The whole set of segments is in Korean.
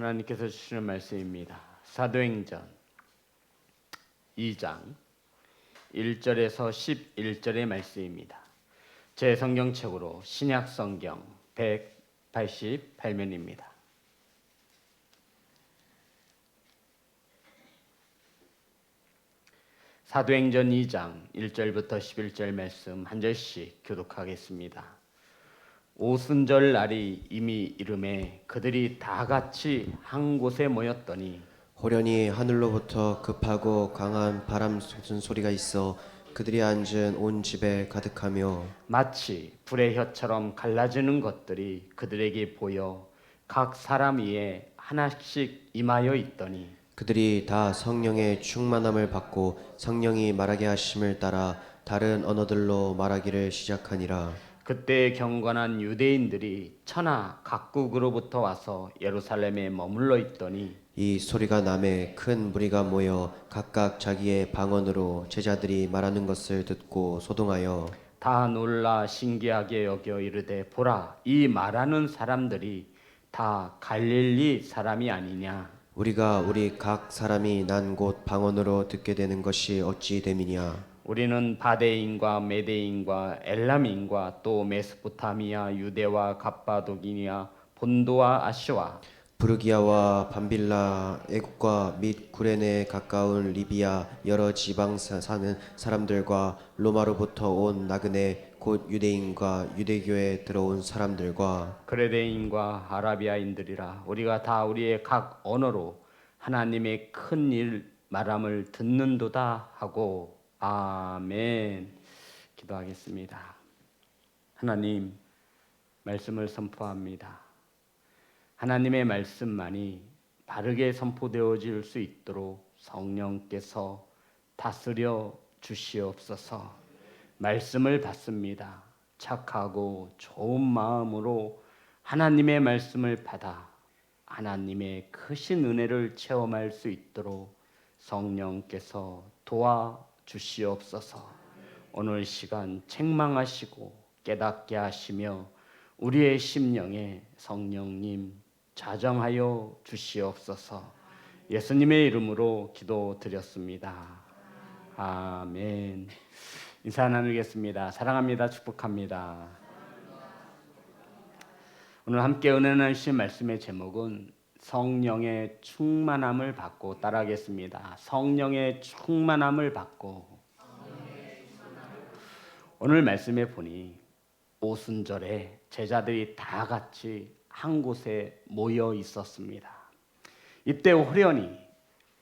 하나님께서 주시는 말씀입니다. 사도행전 2장 1절에서 11절의 말씀입니다. 제 성경책으로 신약성경 188면입니다. 사도행전 2장 1절부터 11절 말씀 한 절씩 교독하겠습니다. 오순절 날이 이미 이름에 그들이 다 같이 한 곳에 모였더니 호련히 하늘로부터 급하고 강한 바람 솟은 소리가 있어 그들이 앉은 온 집에 가득하며 마치 불의 혀처럼 갈라지는 것들이 그들에게 보여 각 사람 위에 하나씩 임하여 있더니 그들이 다 성령의 충만함을 받고 성령이 말하게 하심을 따라 다른 언어들로 말하기를 시작하니라. 그때 경건한 유대인들이 천하 각국으로부터 와서 예루살렘에 머물러 있더니 이 소리가 남에 큰 무리가 모여 각각 자기의 방언으로 제자들이 말하는 것을 듣고 소동하여 다 놀라 신기하게 여겨 이르되 보라 이 말하는 사람들이 다 갈릴리 사람이 아니냐. 우리가 우리 각 사람이 난 곳 방언으로 듣게 되는 것이 어찌 됨이냐. 우리는 바데인과 메데인과 엘람인과 또 메소포타미아 유대와 갑바도기니아 본도와 아시와 부르기아와 밤빌라 애국과 및 구레네 가까운 리비아 여러 지방 사는 사람들과 로마로부터 온 나그네 곧 유대인과 유대교에 들어온 사람들과 그레데인과 아라비아인들이라 우리가 다 우리의 각 언어로 하나님의 큰 일 말함을 듣는도다 하고 아멘. 기도하겠습니다. 하나님 말씀을 선포합니다. 하나님의 말씀만이 바르게 선포되어질 수 있도록 성령께서 다스려 주시옵소서. 말씀을 받습니다. 착하고 좋은 마음으로 하나님의 말씀을 받아 하나님의 크신 은혜를 체험할 수 있도록 성령께서 도와주시옵소서. 오늘 시간 책망하시고 깨닫게 하시며 우리의 심령에 성령님 자정하여 주시옵소서. 예수님의 이름으로 기도드렸습니다. 아멘. 인사 나누겠습니다. 사랑합니다. 축복합니다. 오늘 함께 은혜 나누신 말씀의 제목은 성령의 충만함을 받고 따라하겠습니다. 성령의 충만함을 받고. 오늘 말씀에 보니 오순절에 제자들이 다 같이 한 곳에 모여 있었습니다. 이때 호련히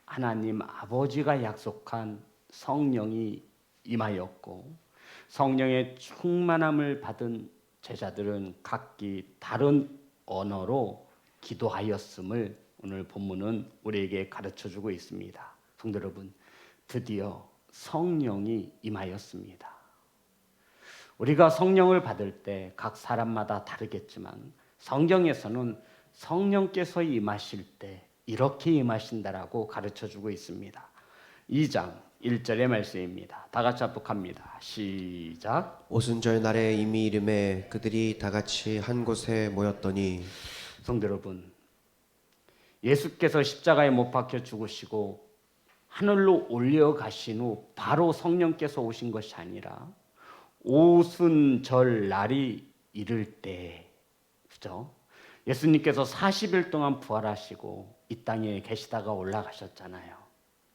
하나님 아버지가 약속한 성령이 임하였고 성령의 충만함을 받은 제자들은 각기 다른 언어로 기도하였음을 오늘 본문은 우리에게 가르쳐주고 있습니다. 성도 여러분, 드디어 성령이 임하였습니다. 우리가 성령을 받을 때 각 사람마다 다르겠지만 성경에서는 성령께서 임하실 때 이렇게 임하신다라고 가르쳐주고 있습니다. 2장 1절의 말씀입니다. 다 같이 합독합니다. 시작. 오순절 날에 이미 이름에 그들이 다 같이 한 곳에 모였더니. 성도 여러분, 예수께서 십자가에 못 박혀 죽으시고 하늘로 올려가신 후 바로 성령께서 오신 것이 아니라 오순절 날이 이를 때, 그죠? 예수님께서 40일 동안 부활하시고 이 땅에 계시다가 올라가셨잖아요.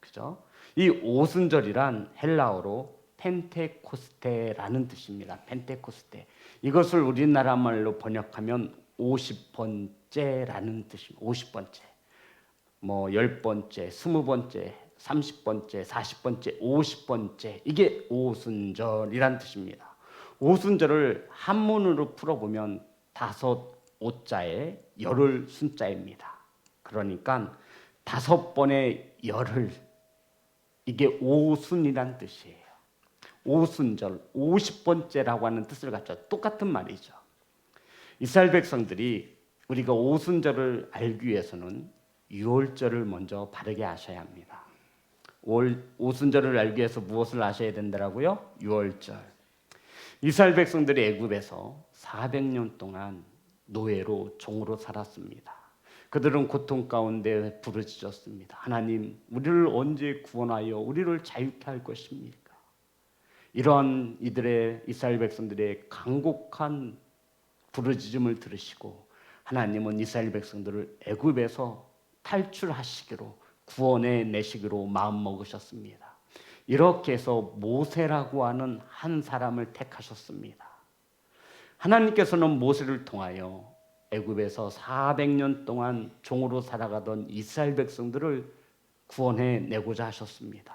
그죠? 이 오순절이란 헬라어로 펜테코스테라는 뜻입니다. 펜테코스테. 이것을 우리나라 말로 번역하면 50번째라는 뜻입니다. 50번째. 뭐 10번째, 20번째, 30번째, 40번째, 50번째. 이게 오순절이란 뜻입니다. 오순절을 한문으로 풀어보면 5오자에 열흘 순자입니다. 그러니까 5번의 열흘, 이게 오순이란 뜻이에요. 오순절, 50번째라고 하는 뜻을 갖죠. 똑같은 말이죠. 이스라엘 백성들이 우리가 오순절을 알기 위해서는 유월절을 먼저 바르게 아셔야 합니다. 오순절을 알기 위해서 무엇을 아셔야 된다고요? 유월절. 이스라엘 백성들이 애굽에서 400년 동안 노예로 종으로 살았습니다. 그들은 고통 가운데 부르짖었습니다. 하나님, 우리를 언제 구원하여 우리를 자유케 할 것입니까? 이러한 이들의 이스라엘 백성들의 간곡한 부르짖음을 들으시고 하나님은 이스라엘 백성들을 애굽에서 탈출하시기로 구원해 내시기로 마음 먹으셨습니다. 이렇게 해서 모세라고 하는 한 사람을 택하셨습니다. 하나님께서는 모세를 통하여 애굽에서 400년 동안 종으로 살아가던 이스라엘 백성들을 구원해 내고자 하셨습니다.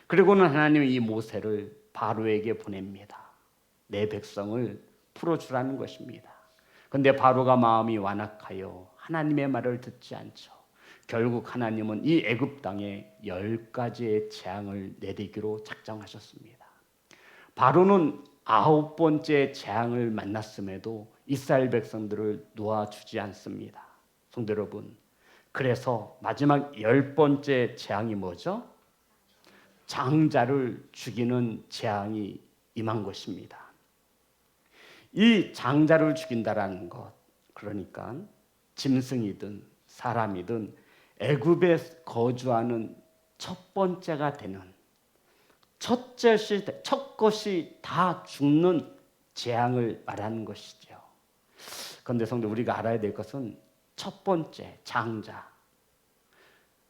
그리고는 하나님은 이 모세를 바로에게 보냅니다. 내 백성을 풀어주라는 것입니다. 그런데 바로가 마음이 완악하여 하나님의 말을 듣지 않죠. 결국 하나님은 이 애굽 땅에 10가지의 재앙을 내리기로 작정하셨습니다. 바로는 9번째 재앙을 만났음에도 이스라엘 백성들을 놓아주지 않습니다. 성도 여러분, 그래서 마지막 10번째 재앙이 뭐죠? 장자를 죽이는 재앙이 임한 것입니다. 이 장자를 죽인다라는 것, 그러니까 짐승이든 사람이든 애굽에 거주하는 첫 번째가 되는 첫 것이 다 죽는 재앙을 말하는 것이죠. 그런데 성도, 우리가 알아야 될 것은 첫 번째 장자,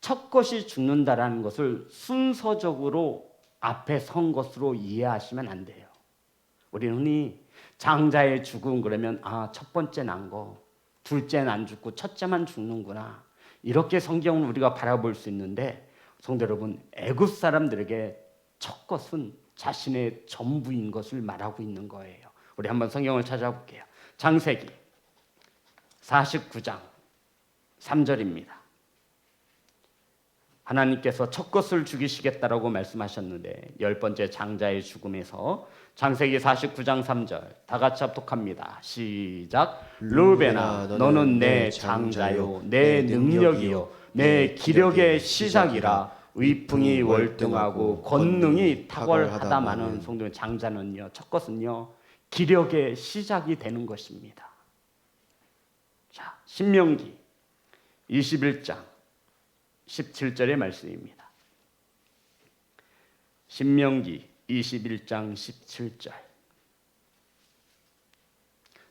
첫 것이 죽는다라는 것을 순서적으로 앞에 선 것으로 이해하시면 안 돼요. 우리는 흔히 장자의 죽음 그러면 첫 번째 난 거, 둘째는 안 죽고 첫째만 죽는구나, 이렇게 성경을 우리가 바라볼 수 있는데, 성도 여러분, 애굽 사람들에게 첫 것은 자신의 전부인 것을 말하고 있는 거예요. 우리 한번 성경을 찾아볼게요. 창세기 49장 3절입니다. 하나님께서 첫 것을 죽이시겠다라고 말씀하셨는데 10번째 장자의 죽음에서 창세기 49장 3절 다 같이 합독합니다. 시작. 르우벤아, 너는 내 장자요 내 능력이요 내 기력의 시작이라. 위풍이 월등하고 권능이 탁월하다마는. 성도는 장자는요, 첫 것은요, 기력의 시작이 되는 것입니다. 자, 신명기 21장 17절의 말씀입니다. 신명기 21장 17절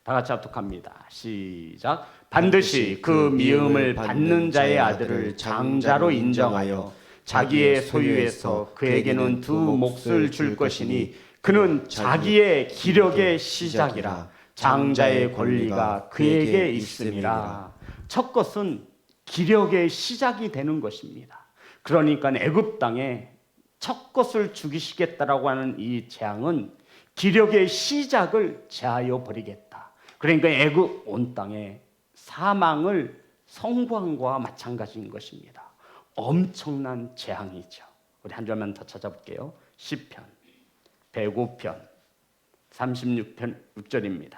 다 같이 합독합니다. 시작. 반드시 그 미음을 받는 자의 아들을 장자로 인정하여 자기의 소유에서 그에게는 두 몫을 줄 것이니 그는 자기의 기력의 시작이라. 장자의 권리가 그에게 있음이라. 첫 것은 기력의 시작이 되는 것입니다. 그러니까 애굽 땅에 첫 것을 죽이시겠다라고 하는 이 재앙은 기력의 시작을 제하여 버리겠다. 그러니까 애굽 온 땅에 사망을 선고함과 마찬가지인 것입니다. 엄청난 재앙이죠. 우리 한 절만 더 찾아볼게요. 시편 105편 36편 6절입니다.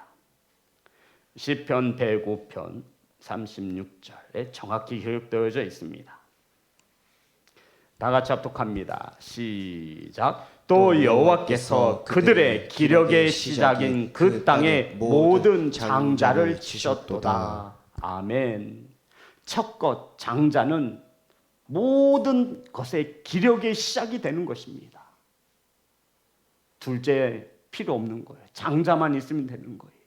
시편 105편 36절에 정확히 기록되어져 있습니다. 다 같이 합독합니다. 시작. 또 여호와께서 그들의 기력의 시작인 그 땅의 모든 장자를 치셨도다. 아멘. 첫 것 장자는 모든 것의 기력의 시작이 되는 것입니다. 둘째 필요 없는 거예요. 장자만 있으면 되는 거예요.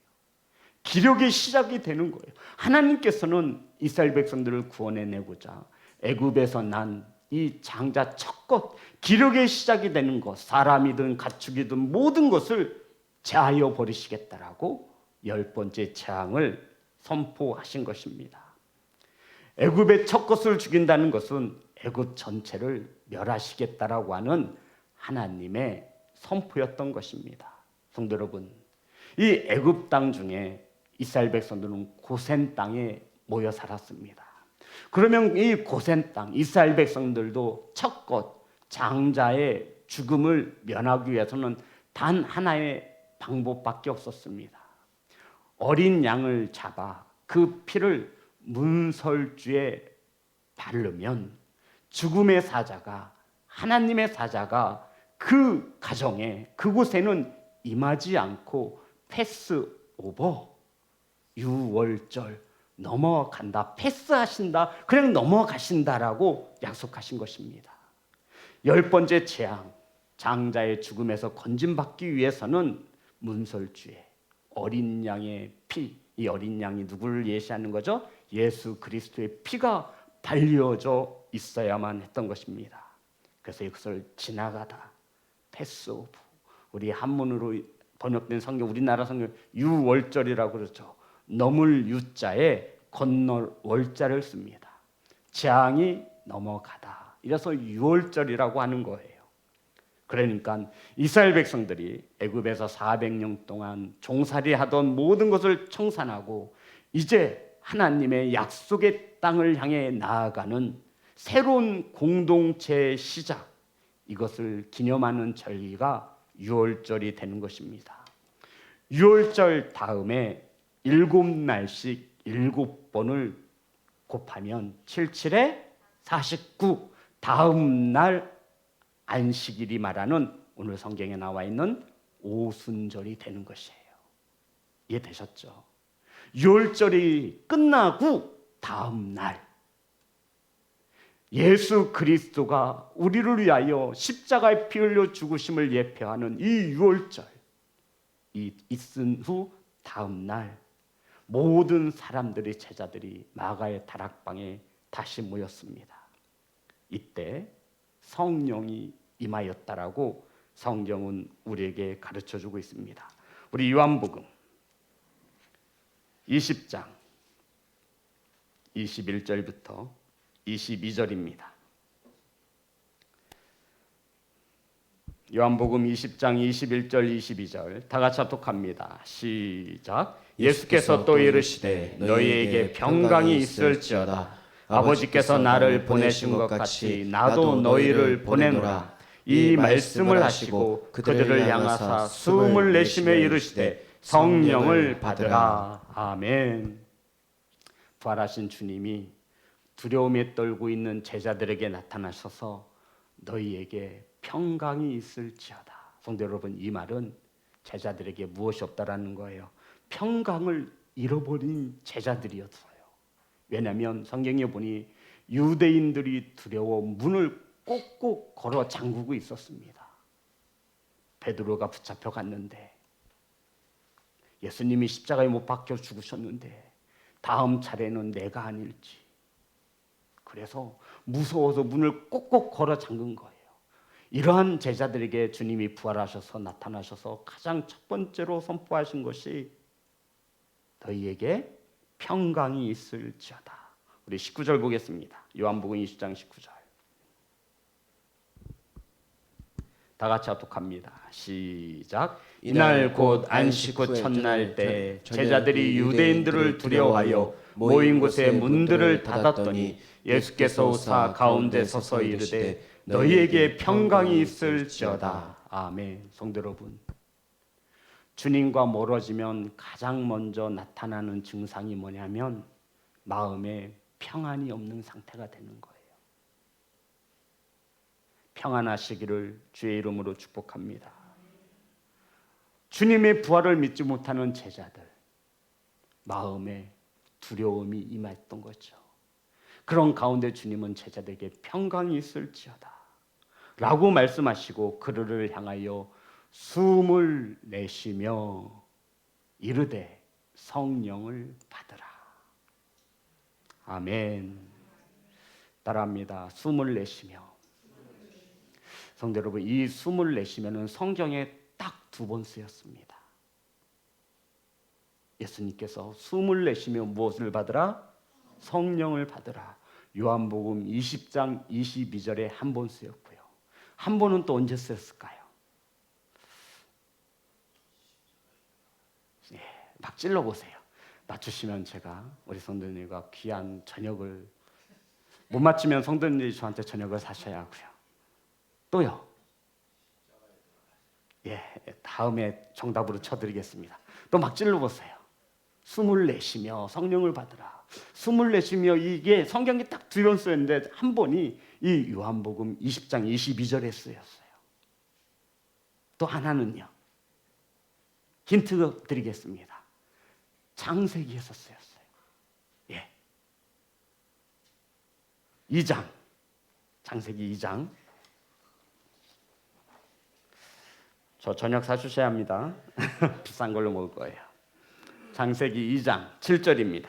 기력의 시작이 되는 거예요. 하나님께서는 이스라엘 백성들을 구원해내고자 애굽에서 난 이 장자 첫 것, 기력의 시작이 되는 것, 사람이든 가축이든 모든 것을 제하여 버리시겠다라고 10번째 재앙을 선포하신 것입니다. 애굽의 첫 것을 죽인다는 것은 애굽 전체를 멸하시겠다라고 하는 하나님의 선포였던 것입니다. 성도 여러분, 이 애굽 땅 중에 이스라엘 백성들은 고센 땅에 모여 살았습니다. 그러면 이 고센 땅 이스라엘 백성들도 첫 것 장자의 죽음을 면하기 위해서는 단 하나의 방법밖에 없었습니다. 어린 양을 잡아 그 피를 문설주에 바르면 죽음의 사자가, 하나님의 사자가 그 가정에, 그곳에는 임하지 않고 패스 오버, 유월절, 넘어간다, 패스하신다, 그냥 넘어가신다라고 약속하신 것입니다. 10번째 재앙, 장자의 죽음에서 건짐받기 위해서는 문설주에 어린 양의 피, 이 어린 양이 누구를 예시하는 거죠? 예수 그리스도의 피가 발려져 있어야만 했던 것입니다. 그래서 이것을 지나가다, 패스오브, 우리 한문으로 번역된 성경, 우리나라 성경 유월절이라고 그러죠. 넘을 유자에 건널 월자를 씁니다. 재앙이 넘어가다, 이래서 유월절이라고 하는 거예요. 그러니까 이스라엘 백성들이 애굽에서 400년 동안 종살이하던 모든 것을 청산하고 이제 하나님의 약속의 땅을 향해 나아가는 새로운 공동체의 시작, 이것을 기념하는 절기가 유월절이 되는 것입니다. 유월절 다음에 7날씩 7번을 곱하면 77에 49, 다음 날 안식일이 말하는 오늘 성경에 나와 있는 오순절이 되는 것이에요. 이해되셨죠? 유월절이 끝나고 다음 날 예수 그리스도가 우리를 위하여 십자가에 피 흘려 죽으심을 예표하는 이 유월절, 이 있은 후 다음 날 모든 사람들이, 제자들이 마가의 다락방에 다시 모였습니다. 이때 성령이 임하였다라고 성경은 우리에게 가르쳐주고 있습니다. 우리 요한복음 20장 21절부터 22절입니다. 요한복음 20장 21절 22절 다 같이 합독합니다. 시작. 예수께서 또 이르시되 너희에게 평강이 있을지어다. 아버지께서 나를 보내신 것 같이 나도 너희를 보내노라. 이 말씀을 하시고 그들을 향하사 숨을 내쉬며 이르시되 성령을 받으라. 아멘. 부활하신 주님이 두려움에 떨고 있는 제자들에게 나타나셔서 너희에게 평강이 있을지어다. 성도 여러분, 이 말은 제자들에게 무엇이 없다라는 거예요. 평강을 잃어버린 제자들이었어요. 왜냐하면 성경에 보니 유대인들이 두려워 문을 꼭꼭 걸어 잠그고 있었습니다. 베드로가 붙잡혀 갔는데, 예수님이 십자가에 못 박혀 죽으셨는데 다음 차례는 내가 아닐지, 그래서 무서워서 문을 꼭꼭 걸어 잠근 거예요. 이러한 제자들에게 주님이 부활하셔서 나타나셔서 가장 첫 번째로 선포하신 것이 너희에게 평강이 있을지어다. 우리 19절 보겠습니다. 요한복음 20장 19절 다 같이 합독합니다. 시작. 이날 곧 안식 후 첫날 때 제자들이 유대인들을 두려워하여 모인 곳에 문들을 닫았더니 예수께서 오사 가운데 서서 이르되 너희에게 평강이 있을지어다. 아멘. 성도 여러분, 주님과 멀어지면 가장 먼저 나타나는 증상이 뭐냐면 마음에 평안이 없는 상태가 되는 거예요. 평안하시기를 주의 이름으로 축복합니다. 주님의 부활을 믿지 못하는 제자들, 마음에 두려움이 임했던 거죠. 그런 가운데 주님은 제자들에게 평강이 있을지어다 라고 말씀하시고 그들을 향하여 숨을 내쉬며 이르되 성령을 받으라. 아멘. 따라합니다. 숨을 내쉬며. 성도 여러분, 이 숨을 내쉬면은 성경에 딱 2번 쓰였습니다. 예수님께서 숨을 내쉬며 무엇을 받으라? 성령을 받으라. 요한복음 20장 22절에 한 번 쓰였고요. 한 번은 또 언제 쓰였을까요? 예, 막 찔러보세요. 맞추시면 제가 우리 성도님과 귀한 저녁을, 못 맞추면 성도님들이 저한테 저녁을 사셔야 하고요. 또요. 예, 다음에 정답으로 쳐드리겠습니다. 또 막 찔러보세요. 숨을 내쉬며 성령을 받으라. 숨을 내쉬며, 이게 성경에 딱 2번 쓰였는데 한 번이 이 요한복음 20장 22절에 쓰였어요. 또 하나는요, 힌트 드리겠습니다. 창세기에서 쓰였어요. 예, 2장, 창세기 2장. 저 저녁 사주셔야 합니다. 비싼 걸로 먹을 거예요. 창세기 2장 7절입니다.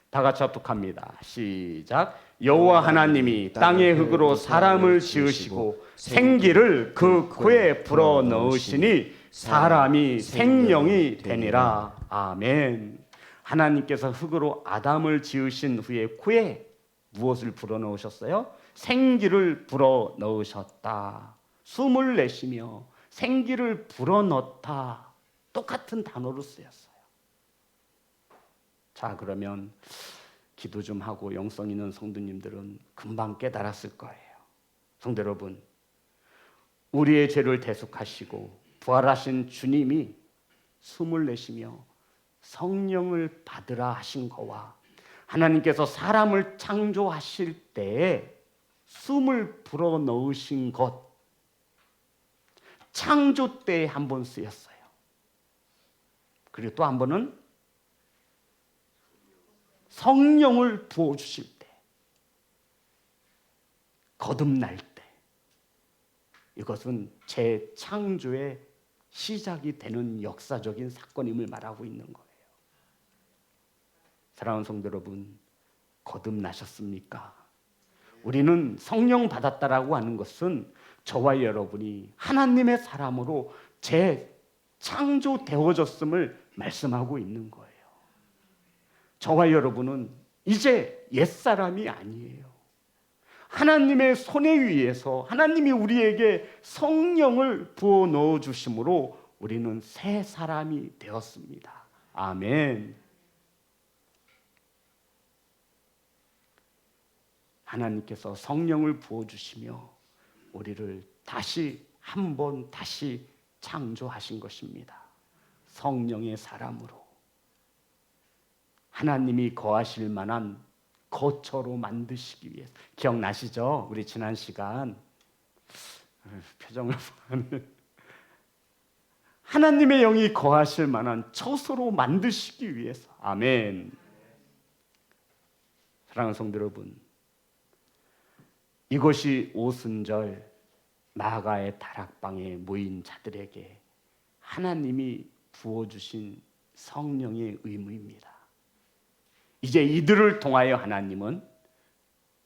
다 같이 합독합니다. 시작. 여호와 하나님이 땅의 흙으로 사람을 지으시고 생기를 그 코에 불어 넣으시니 사람이 생명이 되니라. 아멘. 하나님께서 흙으로 아담을 지으신 후에 코에 무엇을 불어 넣으셨어요? 생기를 불어 넣으셨다. 숨을 내쉬며 생기를 불어 넣다. 똑같은 단어로 쓰였어요. 자, 그러면 기도 좀 하고 영성 있는 성도님들은 금방 깨달았을 거예요. 성도 여러분, 우리의 죄를 대속하시고 부활하신 주님이 숨을 내쉬며 성령을 받으라 하신 거와 하나님께서 사람을 창조하실 때에 숨을 불어 넣으신 것, 창조 때에 한 번 쓰였어요. 그리고 또 한 번은 성령을 부어주실 때, 거듭날 때, 이것은 재창조의 시작이 되는 역사적인 사건임을 말하고 있는 거예요. 사랑하는 성도 여러분, 거듭나셨습니까? 우리는 성령 받았다라고 하는 것은 저와 여러분이 하나님의 사람으로 재창조되어졌음을 말씀하고 있는 거예요. 저와 여러분은 이제 옛사람이 아니에요. 하나님의 손에 의해서 하나님이 우리에게 성령을 부어 넣어 주심으로 우리는 새 사람이 되었습니다. 아멘. 하나님께서 성령을 부어 주시며 우리를 다시 한번 다시 창조하신 것입니다. 성령의 사람으로 하나님이 거하실 만한 거처로 만드시기 위해서. 기억나시죠? 우리 지난 시간 표정을 보면 하나님의 영이 거하실 만한 처소로 만드시기 위해서. 아멘. 사랑하는 성도 여러분, 이것이 오순절 마가의 다락방에 모인 자들에게 하나님이 부어주신 성령의 의무입니다. 이제 이들을 통하여 하나님은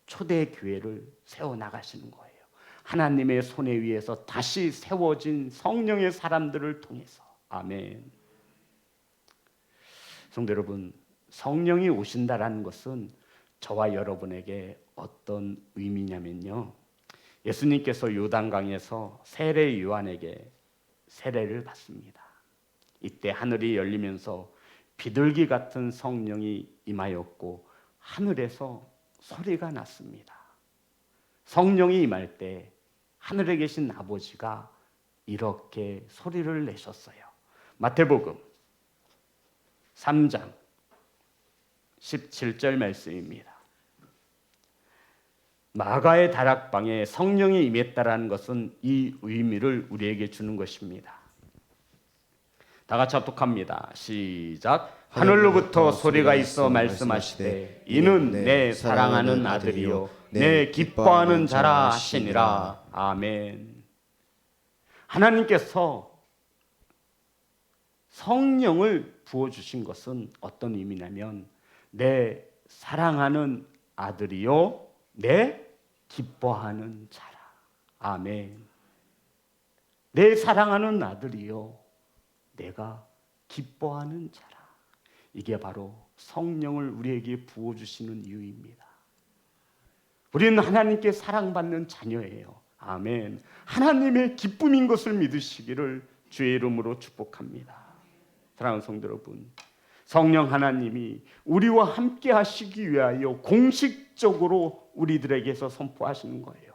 초대교회를 세워나가시는 거예요. 하나님의 손에 의해서 다시 세워진 성령의 사람들을 통해서. 아멘. 성도 여러분, 성령이 오신다라는 것은 저와 여러분에게 어떤 의미냐면요, 예수님께서 요단강에서 세례 요한에게 세례를 받습니다. 이때 하늘이 열리면서 비둘기 같은 성령이 임하였고 하늘에서 소리가 났습니다. 성령이 임할 때 하늘에 계신 아버지가 이렇게 소리를 내셨어요. 마태복음 3장 17절 말씀입니다. 마가의 다락방에 성령이 임했다라는 것은 이 의미를 우리에게 주는 것입니다. 다 같이 합독합니다. 시작. 하늘로부터 소리가 있어 말씀하시되 이는 내 사랑하는 아들이요 내 기뻐하는 자라 하시니라. 아멘. 하나님께서 성령을 부어주신 것은 어떤 의미냐면 내 사랑하는 아들이요 내 기뻐하는 자라. 아멘. 내 사랑하는 아들이요 내가 기뻐하는 자라. 이게 바로 성령을 우리에게 부어주시는 이유입니다. 우리는 하나님께 사랑받는 자녀예요. 아멘. 하나님의 기쁨인 것을 믿으시기를 주의 이름으로 축복합니다. 사랑하는 성도 여러분, 성령 하나님이 우리와 함께 하시기 위하여 공식적으로 우리들에게서 선포하시는 거예요.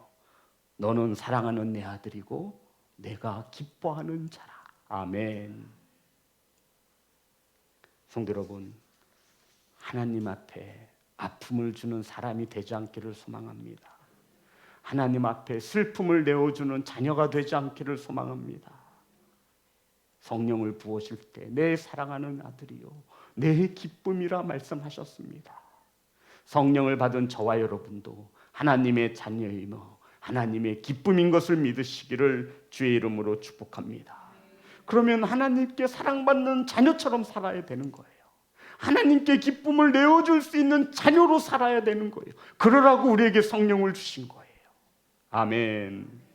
너는 사랑하는 내 아들이고 내가 기뻐하는 자라. 아멘. 성도 여러분, 하나님 앞에 아픔을 주는 사람이 되지 않기를 소망합니다. 하나님 앞에 슬픔을 내어주는 자녀가 되지 않기를 소망합니다. 성령을 부으실 때 내 사랑하는 아들이요 내 기쁨이라 말씀하셨습니다. 성령을 받은 저와 여러분도 하나님의 자녀이며 하나님의 기쁨인 것을 믿으시기를 주의 이름으로 축복합니다. 그러면 하나님께 사랑받는 자녀처럼 살아야 되는 거예요. 하나님께 기쁨을 내어줄 수 있는 자녀로 살아야 되는 거예요. 그러라고 우리에게 성령을 주신 거예요. 아멘.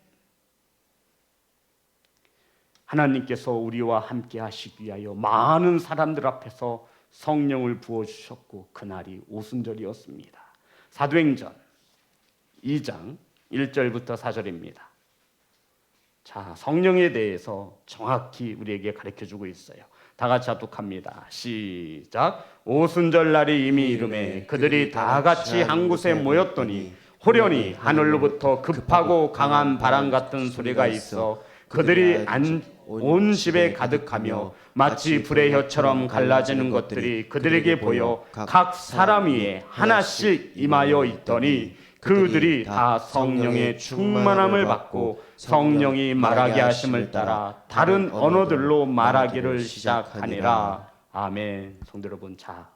하나님께서 우리와 함께 하시기 위하여 많은 사람들 앞에서 성령을 부어주셨고 그날이 오순절이었습니다. 사도행전 2장 1절부터 4절입니다. 자, 성령에 대해서 정확히 우리에게 가르쳐주고 있어요. 다 같이 합독합니다. 시작. 오순절 날이 이미 이르매 그들이 다 같이 한 곳에 모였더니 호련히 하늘로부터 급하고 강한 바람 같은 소리가 있어 그들이 온 집에 가득하며 마치 불의 혀처럼 갈라지는 것들이 그들에게 보여 각 사람 위에 하나씩 임하여 있더니 그들이 다 성령의 충만함을 받고 성령이 말하게 하심을 따라 다른 언어들로 말하기를 시작하니라. 아멘. 성도 여러분, 자,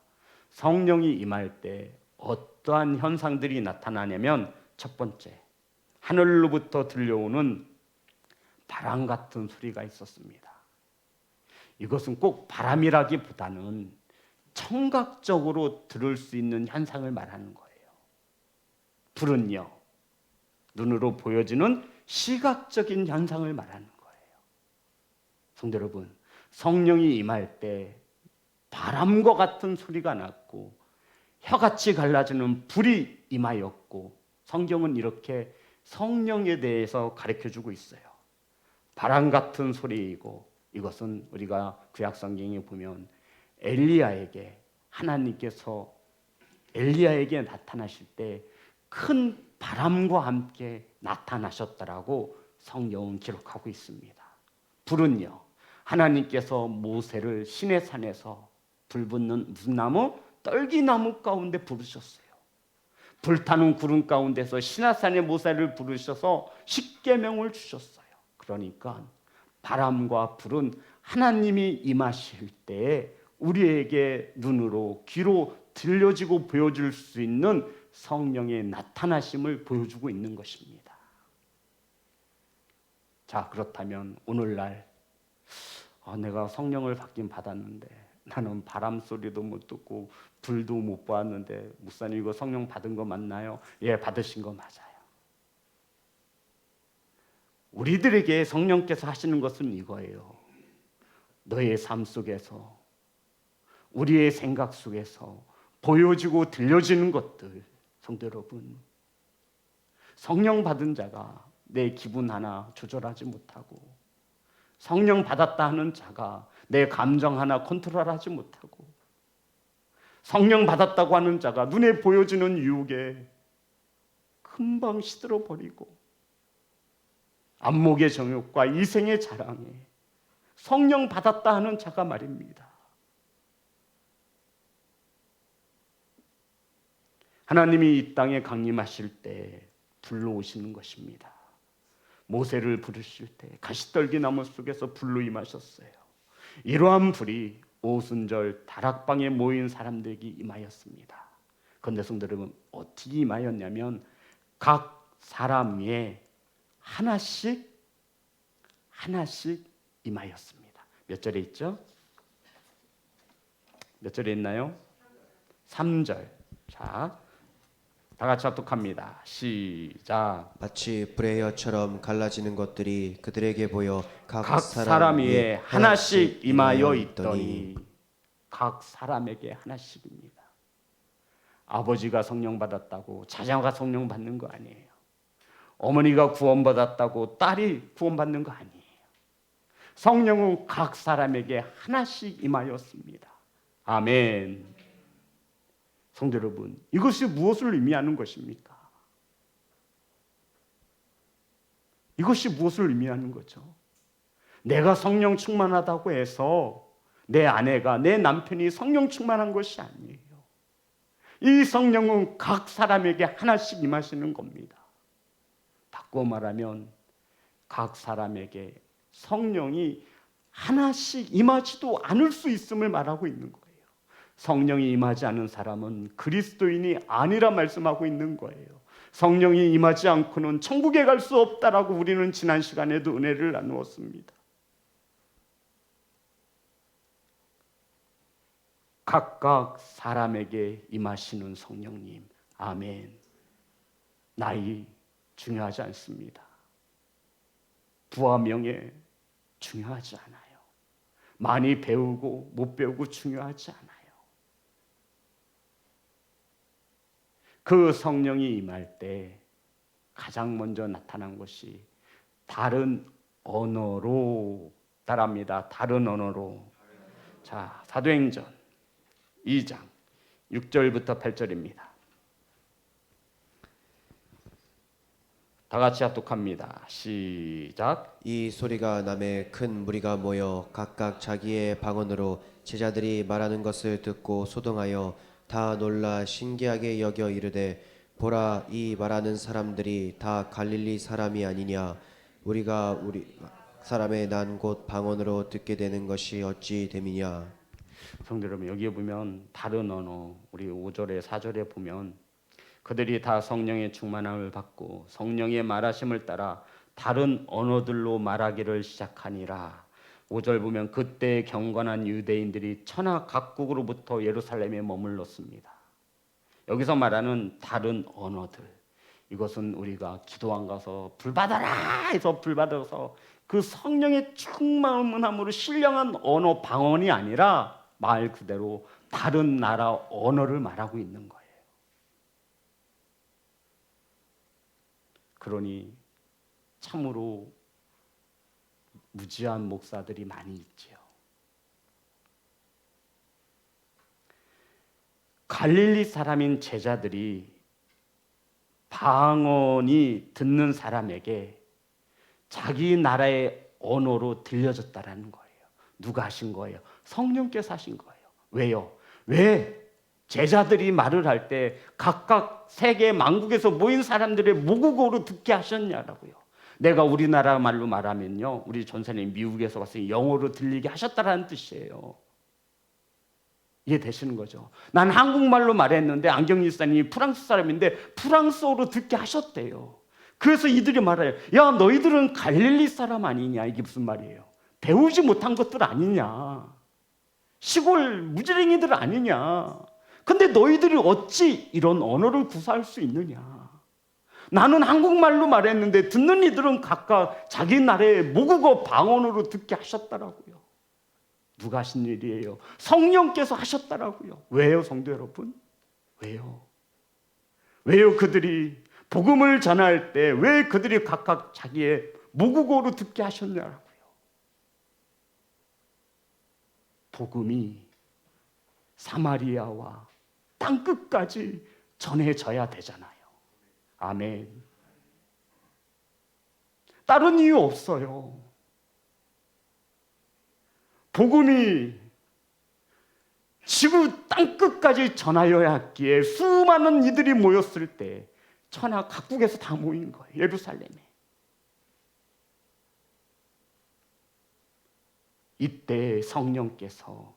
성령이 임할 때 어떠한 현상들이 나타나냐면 첫 번째, 하늘로부터 들려오는 바람 같은 소리가 있었습니다. 이것은 꼭 바람이라기보다는 청각적으로 들을 수 있는 현상을 말하는 거예요. 불은요, 눈으로 보여지는 시각적인 현상을 말하는 거예요. 성도 여러분, 성령이 임할 때 바람과 같은 소리가 났고 혀같이 갈라지는 불이 임하였고, 성경은 이렇게 성령에 대해서 가르쳐주고 있어요. 바람 같은 소리이고, 이것은 우리가 구약 성경에 보면 엘리야에게 하나님께서 엘리야에게 나타나실 때 큰 바람과 함께 나타나셨다라고 성경은 기록하고 있습니다. 불은요, 하나님께서 모세를 시내산에서 불 붙는 무슨 나무? 떨기나무 가운데 부르셨어요. 불타는 구름 가운데서 시내산에 모세를 부르셔서 십계명을 주셨어요. 그러니까 바람과 불은 하나님이 임하실 때 우리에게 눈으로 귀로 들려지고 보여줄 수 있는 성령의 나타나심을 보여주고 있는 것입니다. 자, 그렇다면 오늘날 내가 성령을 받긴 받았는데 나는 바람 소리도 못 듣고 불도 못 보았는데 목사님 이거 성령 받은 거 맞나요? 예, 받으신 거 맞아요. 우리들에게 성령께서 하시는 것은 이거예요. 너의 삶 속에서, 우리의 생각 속에서 보여지고 들려지는 것들, 성도 여러분, 성령 받은 자가 내 기분 하나 조절하지 못하고, 성령 받았다 하는 자가 내 감정 하나 컨트롤하지 못하고, 성령 받았다고 하는 자가 눈에 보여지는 유혹에 금방 시들어 버리고, 안목의 정욕과 이생의 자랑에 성령 받았다 하는 자가 말입니다. 하나님이 이 땅에 강림하실 때 불로 오시는 것입니다. 모세를 부르실 때 가시떨기나무 속에서 불로 임하셨어요. 이러한 불이 오순절 다락방에 모인 사람들에게 임하였습니다. 그런데 성도 여러분, 어떻게 임하였냐면 각 사람 위에 하나씩 임하였습니다. 몇 절에 있죠? 몇 절에 있나요? 3절. 자, 다 같이 합독합니다. 시작. 마치 불의 혀처럼 갈라지는 것들이 그들에게 보여 각 사람 위에 하나씩 임하여 있더니, 각 사람에게 하나씩입니다. 아버지가 성령 받았다고 자녀가 성령 받는 거 아니에요. 어머니가 구원받았다고 딸이 구원받는 거 아니에요. 성령은 각 사람에게 하나씩 임하였습니다. 아멘. 성도 여러분, 이것이 무엇을 의미하는 것입니까? 이것이 무엇을 의미하는 거죠? 내가 성령 충만하다고 해서 내 아내가, 내 남편이 성령 충만한 것이 아니에요. 이 성령은 각 사람에게 하나씩 임하시는 겁니다. 바꿔 말하면 각 사람에게 성령이 하나씩 임하지도 않을 수 있음을 말하고 있는 거예요. 성령이 임하지 않은 사람은 그리스도인이 아니라 말씀하고 있는 거예요. 성령이 임하지 않고는 천국에 갈 수 없다라고 우리는 지난 시간에도 은혜를 나누었습니다. 각각 사람에게 임하시는 성령님, 아멘. 나이 중요하지 않습니다. 부와 명예 중요하지 않아요. 많이 배우고 못 배우고 중요하지 않아요. 그 성령이 임할 때 가장 먼저 나타난 것이 다른 언어로 따라합니다. 다른 언어로. 자, 사도행전 2장 6절부터 8절입니다. 다 같이 합독합니다. 시작. 이 소리가 남에 큰 무리가 모여 각각 자기의 방언으로 제자들이 말하는 것을 듣고 소동하여 다 놀라 신기하게 여겨 이르되 보라 이 말하는 사람들이 다 갈릴리 사람이 아니냐 우리가 우리 사람의 난 곳 방언으로 듣게 되는 것이 어찌 됨이냐. 성도 여러분, 여기에 보면 다른 언어, 우리 5절에 4절에 보면 그들이 다 성령의 충만함을 받고 성령의 말하심을 따라 다른 언어들로 말하기를 시작하니라. 5절 보면 그때 경건한 유대인들이 천하 각국으로부터 예루살렘에 머물렀습니다. 여기서 말하는 다른 언어들, 이것은 우리가 기도원 가서 불 받아라 해서 불 받아서 그 성령의 충만함으로 신령한 언어 방언이 아니라 말 그대로 다른 나라 언어를 말하고 있는 거예요. 그러니 참으로 무지한 목사들이 많이 있지요. 갈릴리 사람인 제자들이 방언이 듣는 사람에게 자기 나라의 언어로 들려졌다라는 거예요. 누가 하신 거예요? 성령께서 하신 거예요. 왜요? 왜 제자들이 말을 할 때 각각 세계 만국에서 모인 사람들의 모국어로 듣게 하셨냐라고요. 내가 우리나라 말로 말하면요, 우리 전사님 미국에서 왔으니 영어로 들리게 하셨다라는 뜻이에요. 이해되시는 거죠? 난 한국말로 말했는데 안경리 사님이 프랑스 사람인데 프랑스어로 듣게 하셨대요. 그래서 이들이 말해요. 야, 너희들은 갈릴리 사람 아니냐? 이게 무슨 말이에요? 배우지 못한 것들 아니냐? 시골 무지랭이들 아니냐? 근데 너희들이 어찌 이런 언어를 구사할 수 있느냐? 나는 한국말로 말했는데 듣는 이들은 각각 자기 나라의 모국어 방언으로 듣게 하셨더라고요. 누가 하신 일이에요? 성령께서 하셨더라고요. 왜요, 성도 여러분? 왜요? 왜요? 그들이 복음을 전할 때 왜 그들이 각각 자기의 모국어로 듣게 하셨냐고요. 복음이 사마리아와 땅끝까지 전해져야 되잖아요. 아멘. 다른 이유 없어요. 복음이 지구 땅끝까지 전하여야 했기에 수많은 이들이 모였을 때 천하 각국에서 다 모인 거예요. 예루살렘에. 이때 성령께서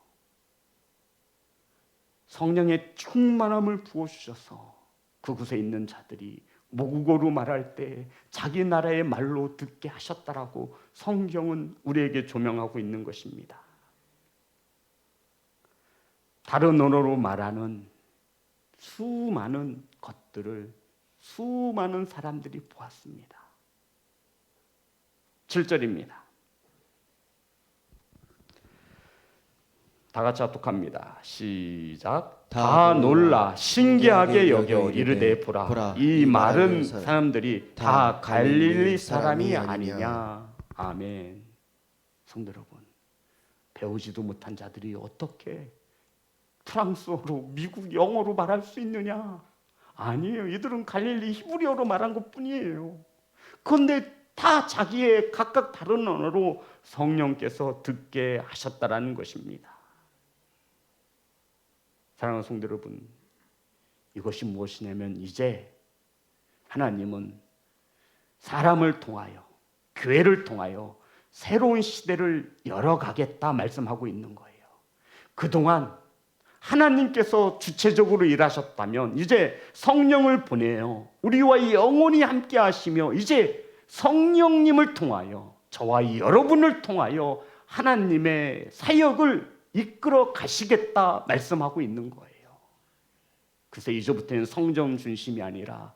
성령의 충만함을 부어주셔서 그곳에 있는 자들이 모국어로 말할 때 자기 나라의 말로 듣게 하셨다라고 성경은 우리에게 조명하고 있는 것입니다. 다른 언어로 말하는 수많은 것들을 수많은 사람들이 보았습니다. 7절입니다. 다 같이 합독합니다. 시작. 다 놀라 신기하게 여겨 이르되 보라 이 마른 사람들이 다 갈릴리 사람이 아니냐. 아멘. 성도 여러분, 배우지도 못한 자들이 어떻게 프랑스어로 미국 영어로 말할 수 있느냐? 아니에요. 이들은 갈릴리 히브리어로 말한 것뿐이에요. 그런데 다 자기의 각각 다른 언어로 성령께서 듣게 하셨다라는 것입니다. 사랑하는 성도 여러분, 이것이 무엇이냐면 이제 하나님은 사람을 통하여 교회를 통하여 새로운 시대를 열어가겠다 말씀하고 있는 거예요. 그동안 하나님께서 주체적으로 일하셨다면 이제 성령을 보내요. 우리와 영원히 함께 하시며 이제 성령님을 통하여 저와 여러분을 통하여 하나님의 사역을 이끌어 가시겠다 말씀하고 있는 거예요. 그래서 이제부터는 성전 중심이 아니라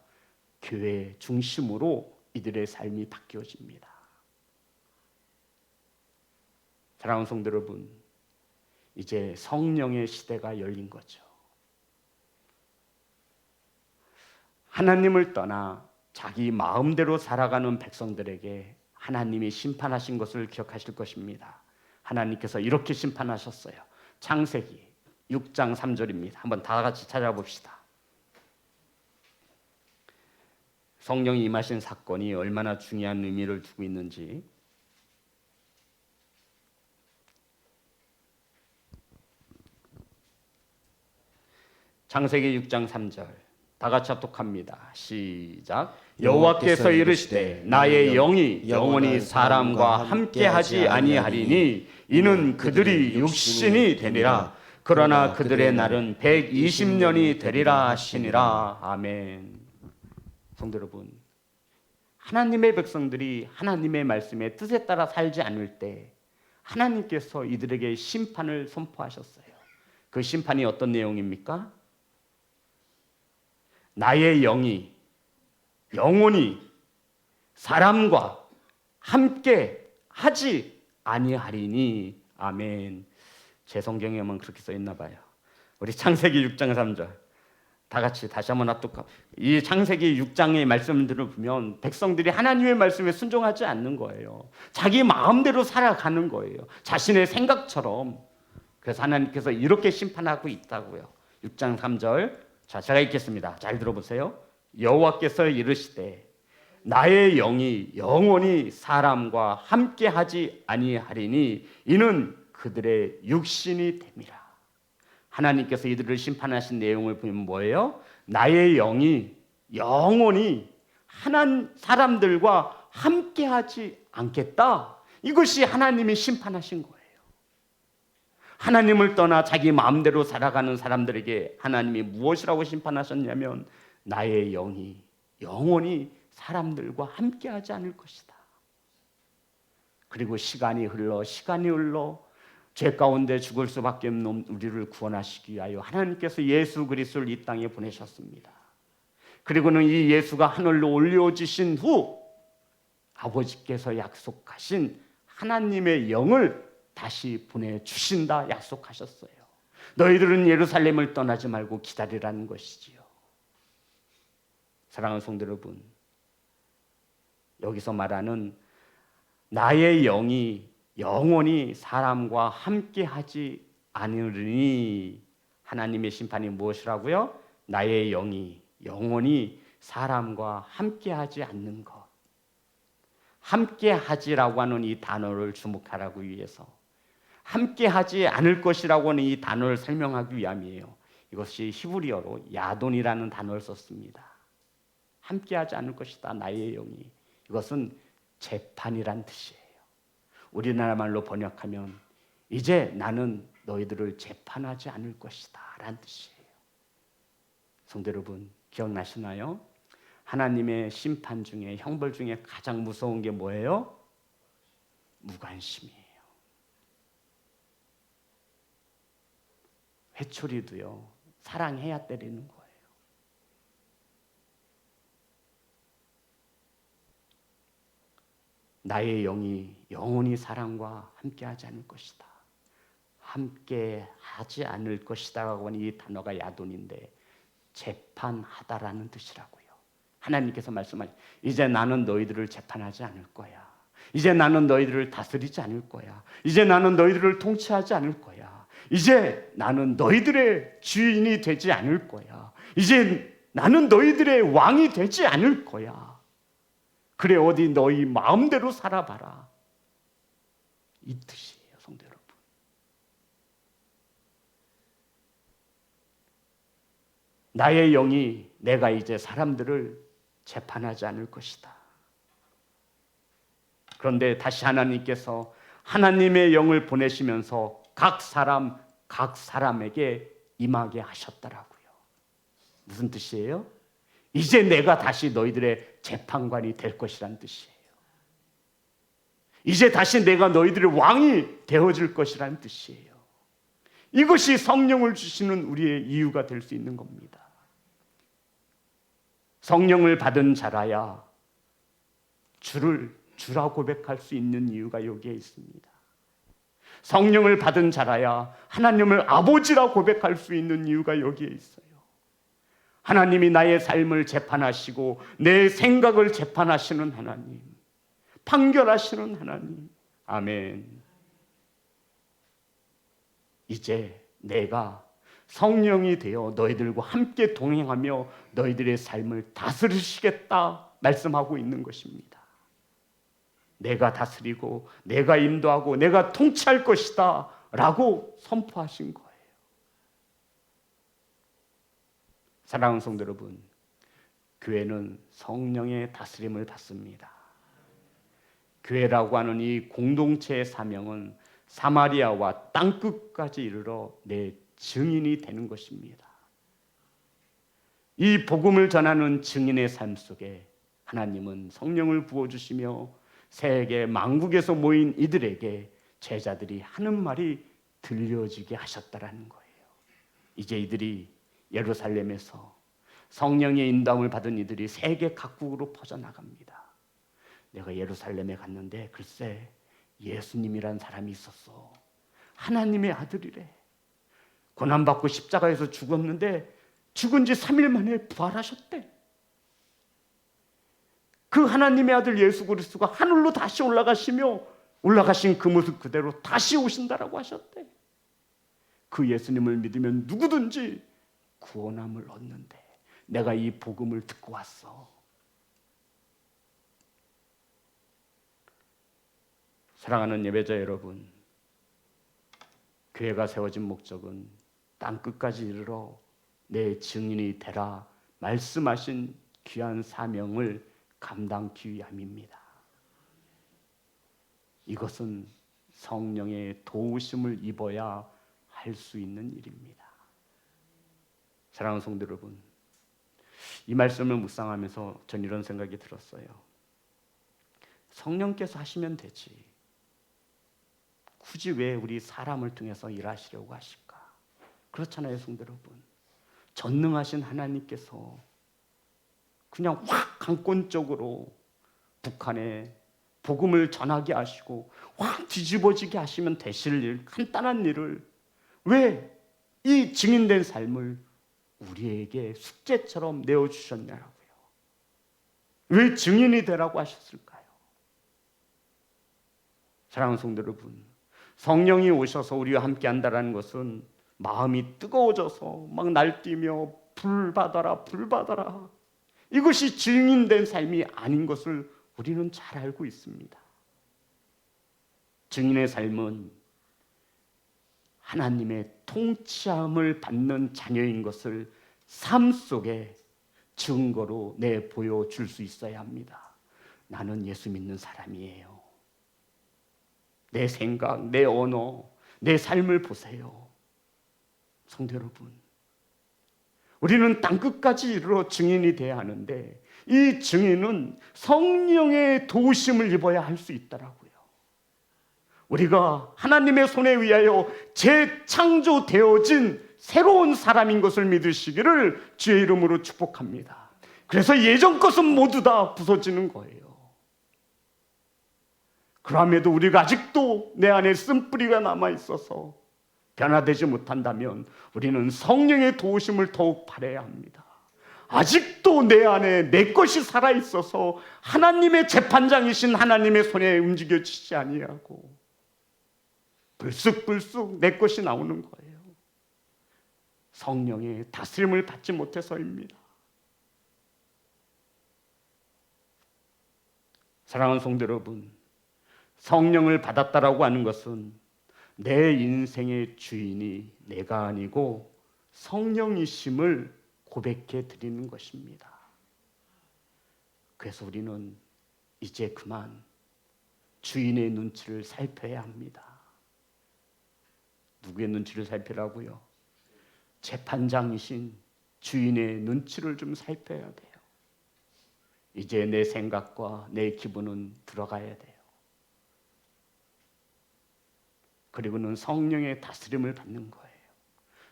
교회 중심으로 이들의 삶이 바뀌어집니다. 사랑하는 성도 여러분, 이제 성령의 시대가 열린 거죠. 하나님을 떠나 자기 마음대로 살아가는 백성들에게 하나님이 심판하신 것을 기억하실 것입니다. 하나님께서 이렇게 심판하셨어요. 창세기 6장 3절입니다. 한번 다 같이 찾아봅시다. 성령이 임하신 사건이 얼마나 중요한 의미를 두고 있는지. 창세기 6장 3절 다 같이 합독합니다. 시작. 여호와께서 이르시되 나의 영이 영원히 사람과 함께하지 아니하리니 이는 그들이 육신이 되리라. 그러나 그들의 날은 120년이 되리라 하시니라. 아멘. 성도 여러분, 하나님의 백성들이 하나님의 말씀의 뜻에 따라 살지 않을 때 하나님께서 이들에게 심판을 선포하셨어요. 그 심판이 어떤 내용입니까? 나의 영이 영원히 사람과 함께 하지 아니하리니. 아멘. 제 성경에만 그렇게 써 있나 봐요. 우리 창세기 6장 3절 다 같이 다시 한번 합독하고, 이 창세기 6장의 말씀들을 보면 백성들이 하나님의 말씀에 순종하지 않는 거예요. 자기 마음대로 살아가는 거예요. 자신의 생각처럼. 그래서 하나님께서 이렇게 심판하고 있다고요. 6장 3절 자, 제가 읽겠습니다. 잘 들어보세요. 여호와께서 이르시되 나의 영이 영원히 사람과 함께하지 아니하리니 이는 그들의 육신이 됨이라. 하나님께서 이들을 심판하신 내용을 보면 뭐예요? 나의 영이 영원히 사람들과 함께하지 않겠다. 이것이 하나님이 심판하신 거예요. 하나님을 떠나 자기 마음대로 살아가는 사람들에게 하나님이 무엇이라고 심판하셨냐면 나의 영이 영원히 사람들과 함께하지 않을 것이다. 그리고 시간이 흘러 죄 가운데 죽을 수밖에 없는 우리를 구원하시기 위하여 하나님께서 예수 그리스도를 이 땅에 보내셨습니다. 그리고는 이 예수가 하늘로 올려지신 후 아버지께서 약속하신 하나님의 영을 다시 보내주신다 약속하셨어요. 너희들은 예루살렘을 떠나지 말고 기다리라는 것이지요. 사랑하는 성도 여러분, 여기서 말하는 나의 영이 영원히 사람과 함께하지 않으리니 하나님의 심판이 무엇이라고요? 나의 영이 영원히 사람과 함께하지 않는 것. 함께하지라고 하는 이 단어를 주목하라고 위해서, 함께하지 않을 것이라고 하는 이 단어를 설명하기 위함이에요. 이것이 히브리어로 야돈이라는 단어를 썼습니다. 함께하지 않을 것이다, 나의 영이. 이것은 재판이란 뜻이에요. 우리나라 말로 번역하면 이제 나는 너희들을 재판하지 않을 것이다 라는 뜻이에요. 성도 여러분, 기억나시나요? 하나님의 심판 중에, 형벌 중에 가장 무서운 게 뭐예요? 무관심이에요. 회초리도요, 사랑해야 때리는 거예요. 나의 영이 영원히 사람과 함께하지 않을 것이다. 함께하지 않을 것이다라고 하는 이 단어가 야돈인데 재판하다라는 뜻이라고요. 하나님께서 말씀하시죠. 이제 나는 너희들을 재판하지 않을 거야. 이제 나는 너희들을 다스리지 않을 거야. 이제 나는 너희들을 통치하지 않을 거야. 이제 나는 너희들의 주인이 되지 않을 거야. 이제 나는 너희들의 왕이 되지 않을 거야. 그래, 어디 너희 마음대로 살아봐라. 이 뜻이에요, 성도 여러분. 나의 영이 내가 이제 사람들을 재판하지 않을 것이다. 그런데 다시 하나님께서 하나님의 영을 보내시면서 각 사람에게 임하게 하셨더라고요. 무슨 뜻이에요? 이제 내가 다시 너희들의 재판관이 될 것이란 뜻이에요. 이제 다시 내가 너희들의 왕이 되어줄 것이란 뜻이에요. 이것이 성령을 주시는 우리의 이유가 될 수 있는 겁니다. 성령을 받은 자라야 주라 고백할 수 있는 이유가 여기에 있습니다. 성령을 받은 자라야 하나님을 아버지라 고백할 수 있는 이유가 여기에 있어요. 하나님이 나의 삶을 재판하시고 내 생각을 재판하시는 하나님, 판결하시는 하나님. 아멘. 이제 내가 성령이 되어 너희들과 함께 동행하며 너희들의 삶을 다스리시겠다 말씀하고 있는 것입니다. 내가 다스리고 내가 인도하고 내가 통치할 것이다 라고 선포하신 거예요. 사랑하는 성도 여러분, 교회는 성령의 다스림을 받습니다. 교회라고 하는 이 공동체의 사명은 사마리아와 땅끝까지 이르러 내 증인이 되는 것입니다. 이 복음을 전하는 증인의 삶 속에 하나님은 성령을 부어주시며 세계 만국에서 모인 이들에게 제자들이 하는 말이 들려지게 하셨다라는 거예요. 이제 이들이 예루살렘에서 성령의 인도함을 받은 이들이 세계 각국으로 퍼져나갑니다. 내가 예루살렘에 갔는데 글쎄 예수님이란 사람이 있었어. 하나님의 아들이래. 고난받고 십자가에서 죽었는데 죽은 지 3일 만에 부활하셨대. 그 하나님의 아들 예수 그리스도가 하늘로 다시 올라가시며 올라가신 그 모습 그대로 다시 오신다라고 하셨대. 그 예수님을 믿으면 누구든지 구원함을 얻는데 내가 이 복음을 듣고 왔어. 사랑하는 예배자 여러분, 교회가 세워진 목적은 땅끝까지 이르러 내 증인이 되라 말씀하신 귀한 사명을 감당하기 위함입니다. 이것은 성령의 도우심을 입어야 할 수 있는 일입니다. 사랑하는 성도 여러분, 이 말씀을 묵상하면서 전 이런 생각이 들었어요. 성령께서 하시면 되지. 굳이 왜 우리 사람을 통해서 일하시려고 하실까? 그렇잖아요, 성도 여러분. 전능하신 하나님께서 그냥 확 강권적으로 북한에 복음을 전하게 하시고 확 뒤집어지게 하시면 되실 일, 간단한 일을 왜 이 증인된 삶을 우리에게 숙제처럼 내어주셨냐고요. 왜 증인이 되라고 하셨을까요? 사랑하는 성도 여러분, 성령이 오셔서 우리와 함께 한다는 것은 마음이 뜨거워져서 막 날뛰며 불 받아라 불 받아라, 이것이 증인된 삶이 아닌 것을 우리는 잘 알고 있습니다. 증인의 삶은 하나님의 통치함을 받는 자녀인 것을 삶 속에 증거로 내보여줄 수 있어야 합니다. 나는 예수 믿는 사람이에요. 내 생각, 내 언어, 내 삶을 보세요. 성도 여러분, 우리는 땅끝까지 이르러 증인이 돼야 하는데 이 증인은 성령의 도우심을 입어야 할 수 있더라고요. 우리가 하나님의 손에 의하여 재창조되어진 새로운 사람인 것을 믿으시기를 주의 이름으로 축복합니다. 그래서 예전 것은 모두 다 부서지는 거예요. 그럼에도 우리가 아직도 내 안에 쓴뿌리가 남아있어서 변화되지 못한다면 우리는 성령의 도우심을 더욱 바라야 합니다. 아직도 내 안에 내 것이 살아있어서 하나님의 재판장이신 하나님의 손에 움직여지지 아니하고 불쑥불쑥 내 것이 나오는 거예요. 성령의 다스림을 받지 못해서입니다. 사랑하는 성도 여러분, 성령을 받았다라고 하는 것은 내 인생의 주인이 내가 아니고 성령이심을 고백해 드리는 것입니다. 그래서 우리는 이제 그만 주인의 눈치를 살펴야 합니다. 누구의 눈치를 살피라고요? 재판장이신 주인의 눈치를 좀 살펴야 돼요. 이제 내 생각과 내 기분은 들어가야 돼요. 그리고는 성령의 다스림을 받는 거예요.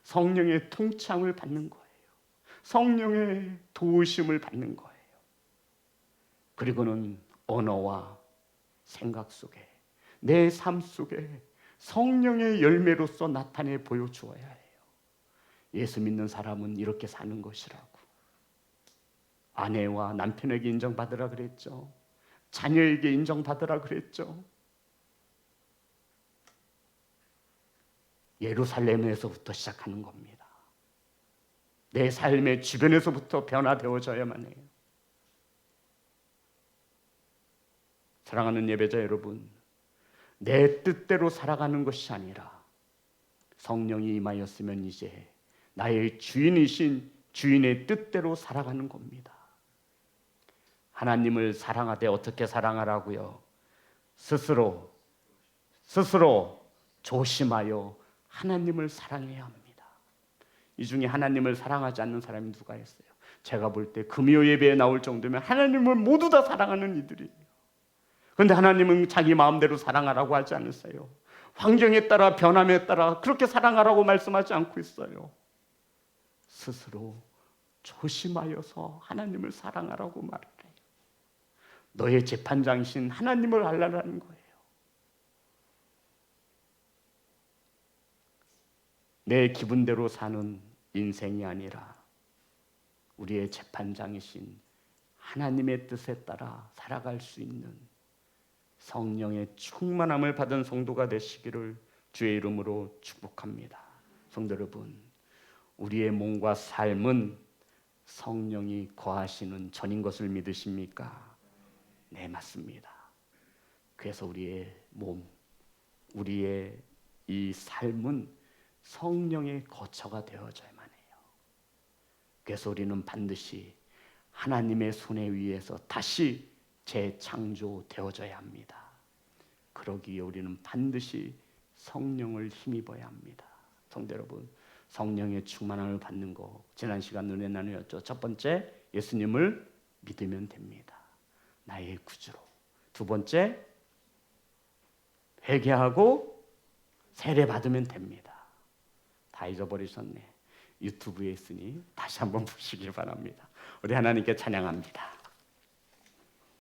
성령의 통창을 받는 거예요. 성령의 도우심을 받는 거예요. 그리고는 언어와 생각 속에, 내 삶 속에 성령의 열매로서 나타내 보여주어야 해요. 예수 믿는 사람은 이렇게 사는 것이라고. 아내와 남편에게 인정받으라 그랬죠. 자녀에게 인정받으라 그랬죠. 예루살렘에서부터 시작하는 겁니다. 내 삶의 주변에서부터 변화되어져야만 해요. 사랑하는 예배자 여러분, 내 뜻대로 살아가는 것이 아니라 성령이 임하였으면 이제 나의 주인이신 주인의 뜻대로 살아가는 겁니다. 하나님을 사랑하되 어떻게 사랑하라고요? 스스로 조심하여 하나님을 사랑해야 합니다. 이 중에 하나님을 사랑하지 않는 사람이 누가 있어요? 제가 볼 때 금요 예배에 나올 정도면 하나님을 모두 다 사랑하는 이들이에요. 그런데 하나님은 자기 마음대로 사랑하라고 하지 않으세요. 환경에 따라 변함에 따라 그렇게 사랑하라고 말씀하지 않고 있어요. 스스로 조심하여서 하나님을 사랑하라고 말을 해요. 너의 재판장이신 하나님을 알라라는 거예요. 내 기분대로 사는 인생이 아니라 우리의 재판장이신 하나님의 뜻에 따라 살아갈 수 있는 성령의 충만함을 받은 성도가 되시기를 주의 이름으로 축복합니다. 성도 여러분, 우리의 몸과 삶은 성령이 거하시는 전인 것을 믿으십니까? 네, 맞습니다. 그래서 우리의 몸, 우리의 이 삶은 성령의 거처가 되어져야만 해요. 그래서 우리는 반드시 하나님의 손에 의해서 다시 재창조되어져야 합니다. 그러기에 우리는 반드시 성령을 힘입어야 합니다. 성도 여러분, 성령의 충만함을 받는 거 지난 시간 눈에 나누었죠. 첫 번째, 예수님을 믿으면 됩니다. 나의 구주로. 두 번째, 회개하고 세례 받으면 됩니다. 다 잊어버리셨네. 유튜브에 있으니 다시 한번 보시기 바랍니다. 우리 하나님께 찬양합니다.